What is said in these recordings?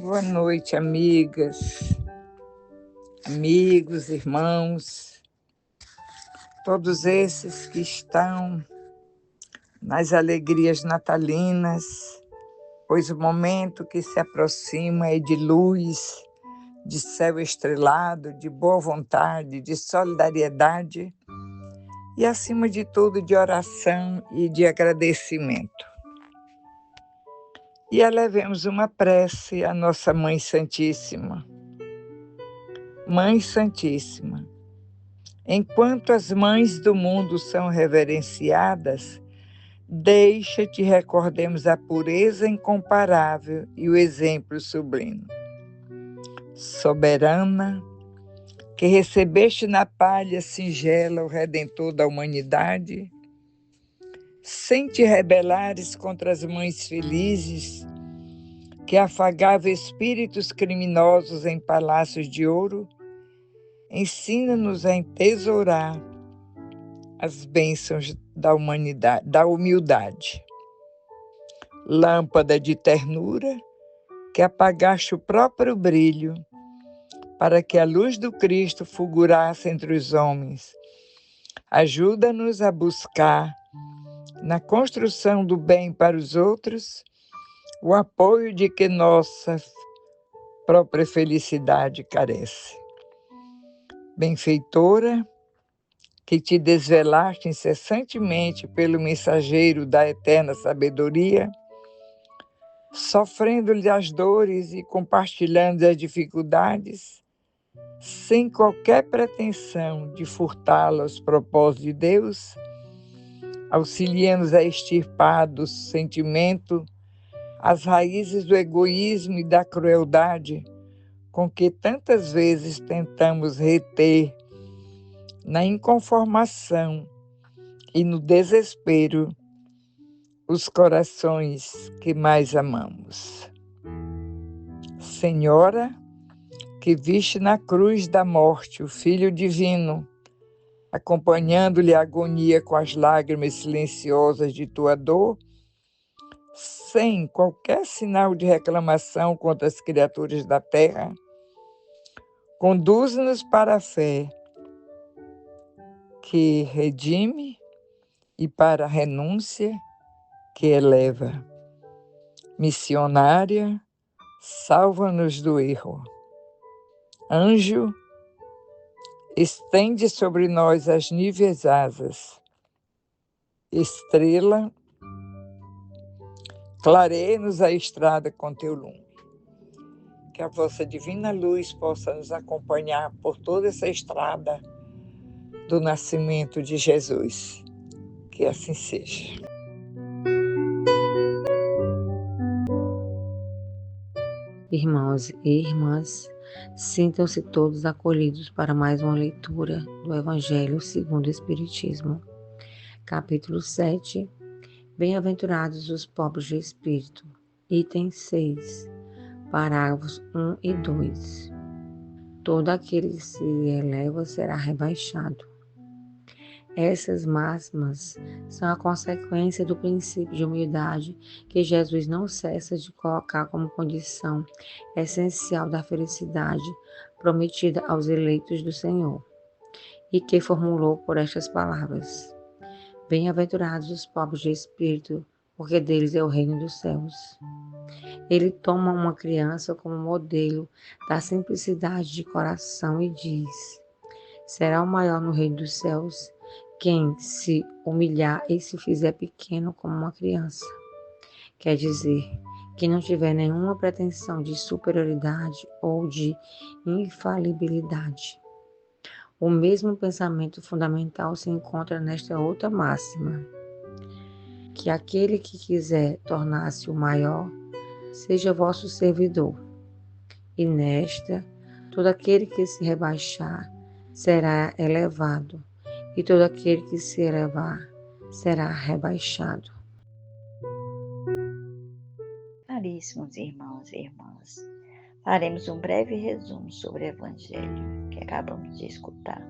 Boa noite, amigas, amigos, irmãos, todos esses que estão nas alegrias natalinas, pois o momento que se aproxima é de luz, de céu estrelado, de boa vontade, de solidariedade e, acima de tudo, de oração e de agradecimento. E elevemos uma prece à nossa Mãe Santíssima. Mãe Santíssima, enquanto as mães do mundo são reverenciadas, deixa que recordemos a pureza incomparável e o exemplo sublime. Soberana, que recebeste na palha singela o Redentor da humanidade, sem te rebelares contra as mães felizes, que afagava espíritos criminosos em palácios de ouro, ensina-nos a entesourar as bênçãos da humanidade, da humildade. Lâmpada de ternura, que apagaste o próprio brilho, para que a luz do Cristo fulgurasse entre os homens. Ajuda-nos a buscar, na construção do bem para os outros, o apoio de que nossa própria felicidade carece. Benfeitora, que te desvelaste incessantemente pelo mensageiro da eterna sabedoria, sofrendo-lhe as dores e compartilhando as dificuldades, sem qualquer pretensão de furtá-la aos propósitos de Deus, auxilia-nos a extirpar do sentimento as raízes do egoísmo e da crueldade com que tantas vezes tentamos reter na inconformação e no desespero os corações que mais amamos. Senhora, que viste na cruz da morte o Filho Divino, acompanhando-lhe a agonia com as lágrimas silenciosas de tua dor, sem qualquer sinal de reclamação contra as criaturas da terra, conduz-nos para a fé que redime e para a renúncia que eleva. Missionária, salva-nos do erro. Anjo, estende sobre nós as níveas asas. Estrela, clareia-nos a estrada com teu lume. Que a vossa divina luz possa nos acompanhar por toda essa estrada do nascimento de Jesus. Que assim seja. Irmãos e irmãs, sintam-se todos acolhidos para mais uma leitura do Evangelho segundo o Espiritismo. Capítulo 7. Bem-aventurados os pobres de espírito. Item 6. Parágrafos 1 e 2. Todo aquele que se eleva será rebaixado. Essas máximas são a consequência do princípio de humildade que Jesus não cessa de colocar como condição essencial da felicidade prometida aos eleitos do Senhor, e que formulou por estas palavras: Bem-aventurados os pobres de espírito, porque deles é o reino dos céus. Ele toma uma criança como modelo da simplicidade de coração e diz: será o maior no reino dos céus quem se humilhar e se fizer pequeno como uma criança. Quer dizer, quem não tiver nenhuma pretensão de superioridade ou de infalibilidade. O mesmo pensamento fundamental se encontra nesta outra máxima, que aquele que quiser tornar-se o maior, seja vosso servidor. E nesta, todo aquele que se rebaixar será elevado, e todo aquele que se elevar será rebaixado. Caríssimos irmãos e irmãs, faremos um breve resumo sobre o Evangelho que acabamos de escutar,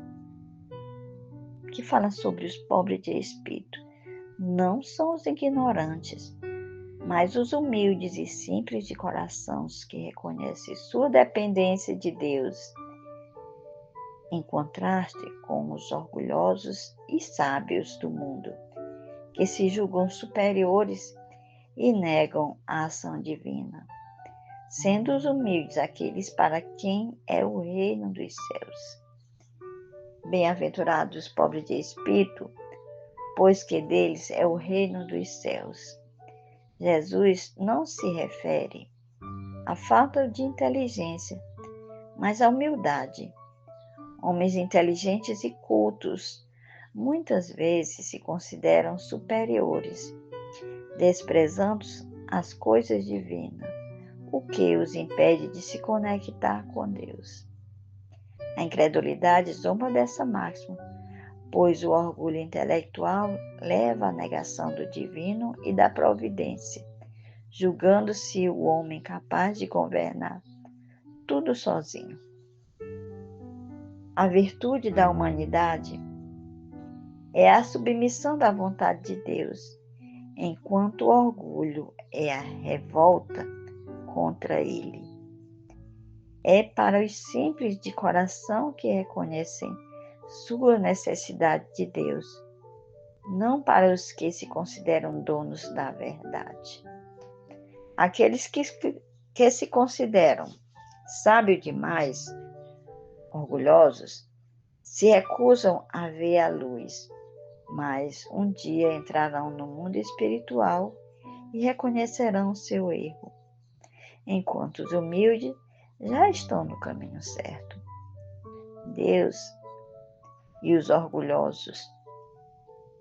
que fala sobre os pobres de espírito. Não são os ignorantes, Mas os humildes e simples de corações que reconhecem sua dependência de Deus, em contraste com os orgulhosos e sábios do mundo, que se julgam superiores e negam a ação divina, sendo os humildes aqueles para quem é o reino dos céus. Bem-aventurados os pobres de espírito, pois que deles é o reino dos céus. Jesus não se refere à falta de inteligência, mas à humildade. Homens inteligentes e cultos muitas vezes se consideram superiores, desprezando as coisas divinas, o que os impede de se conectar com Deus. A incredulidade zomba dessa máxima, pois o orgulho intelectual leva à negação do divino e da providência, julgando-se o homem capaz de governar tudo sozinho. A virtude da humanidade é a submissão da vontade de Deus, enquanto o orgulho é a revolta contra ele. É para os simples de coração que reconhecem sua necessidade de Deus, não para os que se consideram donos da verdade. Aqueles que se consideram sábios demais, orgulhosos, se recusam a ver a luz, mas um dia entrarão no mundo espiritual e reconhecerão seu erro, enquanto os humildes já estão no caminho certo. Deus e os orgulhosos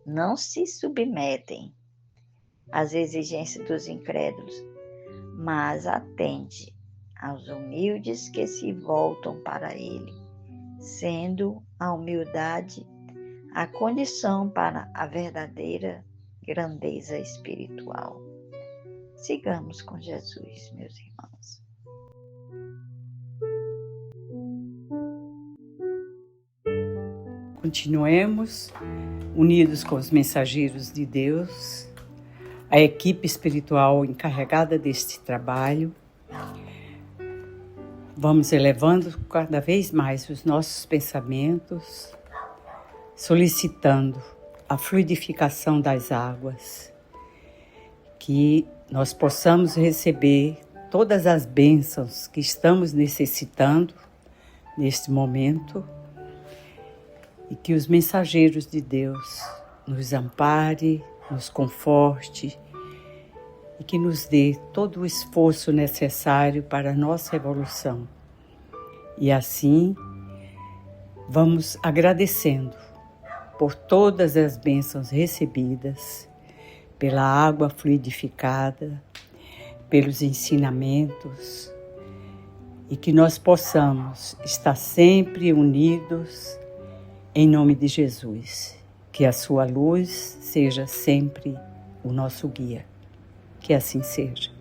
não se submetem às exigências dos incrédulos, mas atende aos humildes que se voltam para Ele, sendo a humildade a condição para a verdadeira grandeza espiritual. Sigamos com Jesus, meus irmãos. Continuemos unidos com os mensageiros de Deus, a equipe espiritual encarregada deste trabalho. Vamos elevando cada vez mais os nossos pensamentos, solicitando a fluidificação das águas, que nós possamos receber todas as bênçãos que estamos necessitando neste momento, e que os mensageiros de Deus nos ampare, nos conforte e que nos dê todo o esforço necessário para a nossa evolução. E assim, vamos agradecendo por todas as bênçãos recebidas, pela água fluidificada, pelos ensinamentos, e que nós possamos estar sempre unidos em nome de Jesus, que a sua luz seja sempre o nosso guia. Que assim seja.